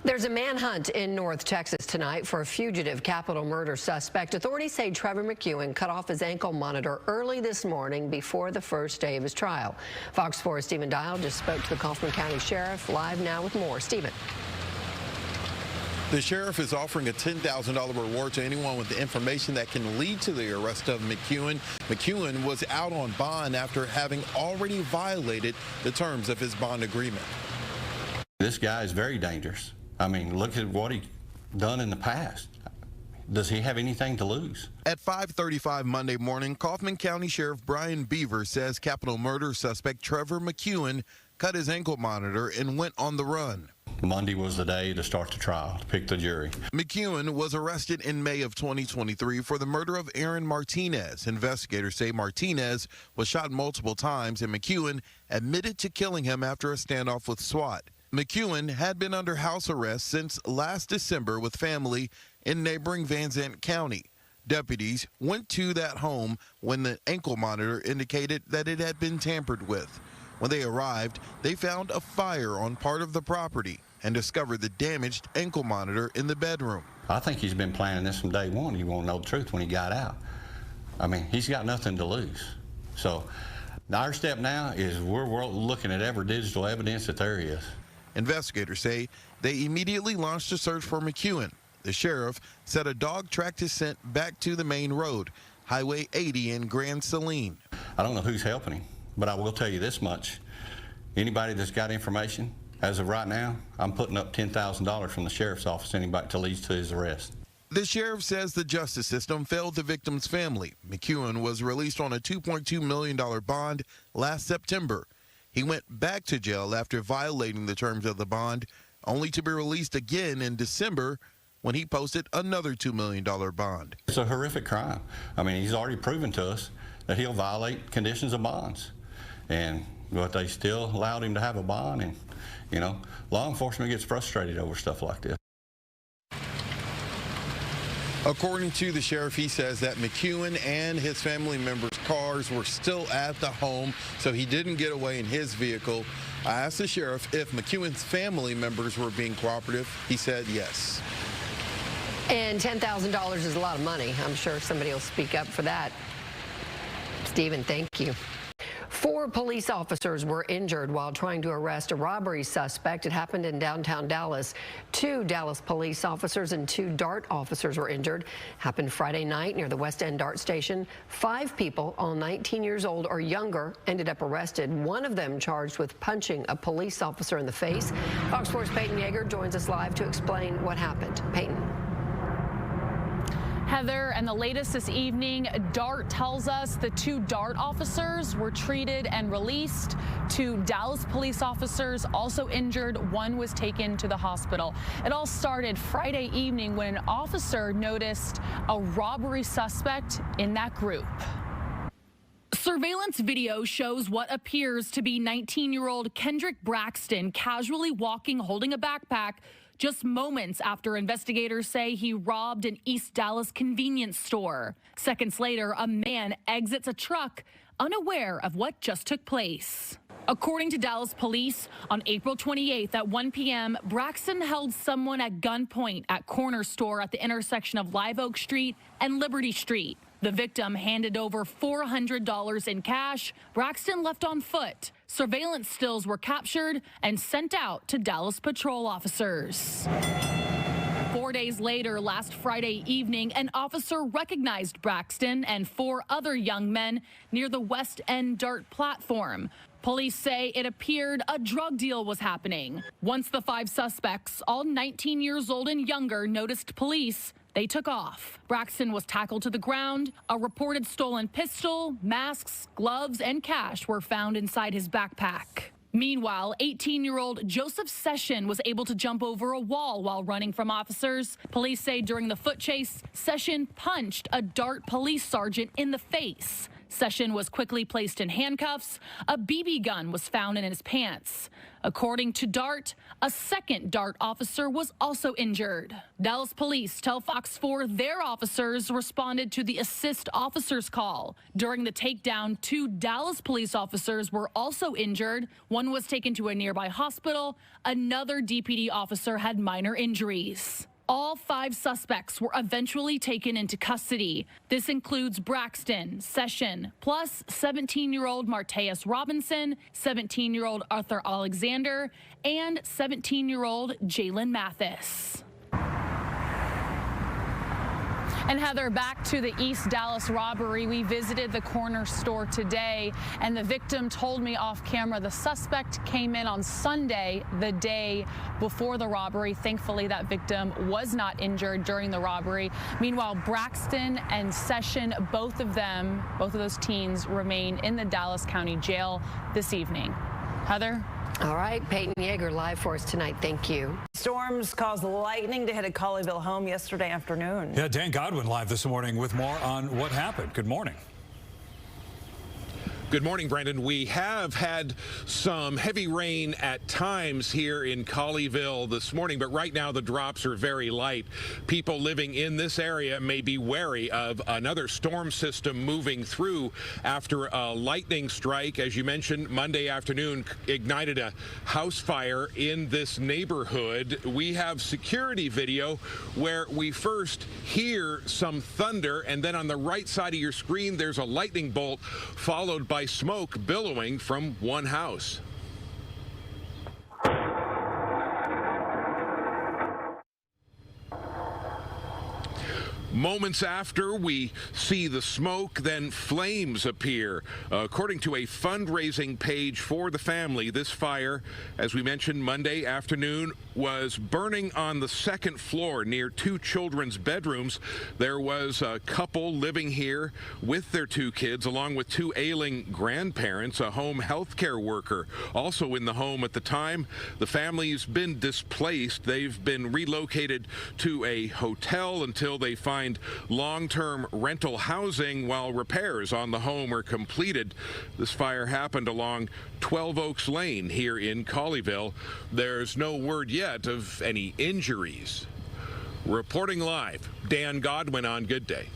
There's a manhunt in North Texas tonight for a fugitive capital murder suspect. Authorities say Trevor McEwen cut off his ankle monitor early this morning before the first day of his trial. Fox 4's Stephen Dial just spoke to the Kaufman County Sheriff. Live now with more. Stephen. The sheriff is offering a $10,000 reward to anyone with the information that can lead to the arrest of McEwen. McEwen was out on bond after having already violated the terms of his bond agreement. This guy is very dangerous. I mean, look at what he's done in the past. Does he have anything to lose? At 5:35 Monday morning, Kaufman County Sheriff Brian Beaver says capital murder suspect Trevor McEwen cut his ankle monitor and went on the run. Monday was the day to start the trial, to pick the jury. McEwen was arrested in May of 2023 for the murder of Aaron Martinez. Investigators say Martinez was shot multiple times and McEwen admitted to killing him after a standoff with SWAT. McEwen had been under house arrest since last December with family in neighboring Van Zandt County. Deputies went to that home when the ankle monitor indicated that it had been tampered with. When they arrived, they found a fire on part of the property and discovered the damaged ankle monitor in the bedroom. I think he's been planning this from day one. He won't know the truth when he got out. I mean, he's got nothing to lose. So our step now is we're looking at every digital evidence that there is. Investigators say they immediately launched a search for McEwen. The sheriff said a dog tracked his scent back to the main road, Highway 80 in Grand Saline. I don't know who's helping him, but I will tell you this much. Anybody that's got information, as of right now, I'm putting up $10,000 from the sheriff's office, anybody to lead to his arrest. The sheriff says the justice system failed the victim's family. McEwen was released on a $2.2 million bond last September. He went back to jail after violating the terms of the bond, only to be released again in December when he posted another $2 million bond. It's a horrific crime. I mean, he's already proven to us that he'll violate conditions of bonds. But they still allowed him to have a bond, and, you know, law enforcement gets frustrated over stuff like this. According to the sheriff, he says that McEwen and his family members' cars were still at the home, so he didn't get away in his vehicle. I asked the sheriff if McEwen's family members were being cooperative. He said yes. And $10,000 is a lot of money. I'm sure somebody will speak up for that. Stephen, thank you. 4 police officers were injured while trying to arrest a robbery suspect. It happened in downtown Dallas. 2 Dallas police officers and 2 DART officers were injured. Happened Friday night near the West End DART station. 5 people, all 19 years old or younger, ended up arrested. One of them charged with punching a police officer in the face. Fox 4's Peyton Yeager joins us live to explain what happened. Peyton. Heather, and the latest this evening, DART tells us the 2 DART officers were treated and released. 2 Dallas police officers also injured. 1 was taken to the hospital. It all started Friday evening when an officer noticed a robbery suspect in that group. Surveillance video shows what appears to be 19-year-old Kendrick Braxton casually walking, holding a backpack, just moments after investigators say he robbed an East Dallas convenience store. Seconds later, a man exits a truck, unaware of what just took place. According to Dallas police, on April 28th at 1 p.m., Braxton held someone at gunpoint at Corner Store at the intersection of Live Oak Street and Liberty Street. The victim handed over $400 in cash. Braxton left on foot. Surveillance stills were captured and sent out to Dallas patrol officers. 4 days later, last Friday evening, an officer recognized Braxton and 4 other young men near the West End DART platform. Police say it appeared a drug deal was happening. Once the 5 suspects, all 19 years old and younger, noticed police, they took off. Braxton was tackled to the ground. A reported stolen pistol, masks, gloves, and cash were found inside his backpack. Meanwhile, 18-year-old Joseph Session was able to jump over a wall while running from officers. Police say during the foot chase, Session punched a DART police sergeant in the face. Session was quickly placed in handcuffs. A BB gun was found in his pants. According to DART, a second DART officer was also injured. Dallas police tell Fox 4 their officers responded to the assist officers call. During the takedown, 2 Dallas police officers were also injured. One was taken to a nearby hospital. Another DPD officer had minor injuries. All 5 suspects were eventually taken into custody. This includes Braxton, Session, plus 17-year-old Marteus Robinson, 17-year-old Arthur Alexander, and 17-year-old Jalen Mathis. And Heather, back to the East Dallas robbery. We visited the corner store today, and the victim told me off camera the suspect came in on Sunday, the day before the robbery. Thankfully, that victim was not injured during the robbery. Meanwhile, Braxton and Session, both of those teens remain in the Dallas County Jail this evening. Heather? All right, Peyton Yeager live for us tonight. Thank you. Storms caused lightning to hit a Colleyville home yesterday afternoon. Yeah, Dan Godwin live this morning with more on what happened. Good morning. Good morning, Brendan. We have had some heavy rain at times here in Colleyville this morning, but right now the drops are very light. People living in this area may be wary of another storm system moving through after a lightning strike, as you mentioned, Monday afternoon ignited a house fire in this neighborhood. We have security video where we first hear some thunder, and then on the right side of your screen there's a lightning bolt followed by smoke billowing from one house. Moments after we see the smoke, then flames appear. According to a fundraising page for the family, this fire, as we mentioned Monday afternoon, was burning on the second floor near 2 children's bedrooms. There was a couple living here with their 2 kids, along with 2 ailing grandparents, a home health care worker also in the home at the time. The family's been displaced. They've been relocated to a hotel until they find long-term rental housing while repairs on the home are completed. This fire happened along 12 Oaks Lane here in Colleyville. There's no word yet of any injuries. Reporting live, Dan Godwin on Good Day.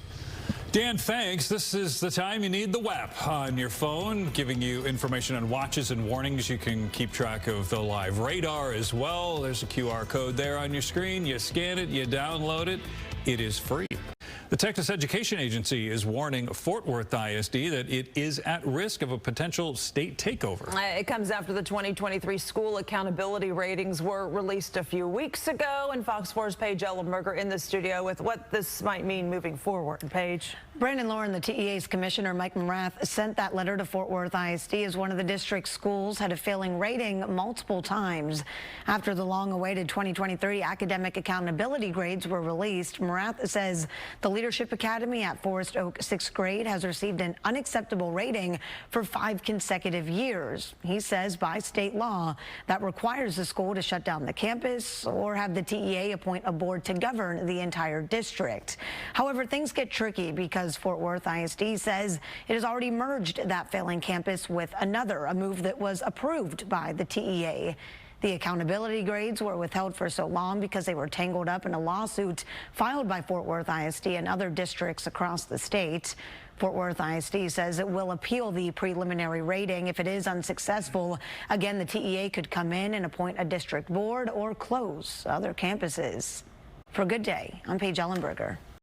Dan, thanks. This is the time you need the WAP on your phone, giving you information on watches and warnings. You can keep track of the live radar as well. There's a QR code there on your screen. You scan it, you download it. It is free. The Texas Education Agency is warning Fort Worth ISD that it is at risk of a potential state takeover. It comes after the 2023 school accountability ratings were released a few weeks ago, and Fox 4's Paige Ellenberger in the studio with what this might mean moving forward. Paige. Brandon Lauren, the TEA's commissioner, Mike Morath, sent that letter to Fort Worth ISD as one of the district's schools had a failing rating multiple times. After the long-awaited 2023 academic accountability grades were released, Morath says the Leadership Academy at Forest Oak 6th grade has received an unacceptable rating for 5 consecutive years. He says by state law that requires the school to shut down the campus or have the TEA appoint a board to govern the entire district. However, things get tricky because Fort Worth ISD says it has already merged that failing campus with another, a move that was approved by the TEA. The accountability grades were withheld for so long because they were tangled up in a lawsuit filed by Fort Worth ISD and other districts across the state. Fort Worth ISD says it will appeal the preliminary rating. If it is unsuccessful, again, the TEA could come in and appoint a district board or close other campuses. For Good Day, I'm Paige Ellenberger.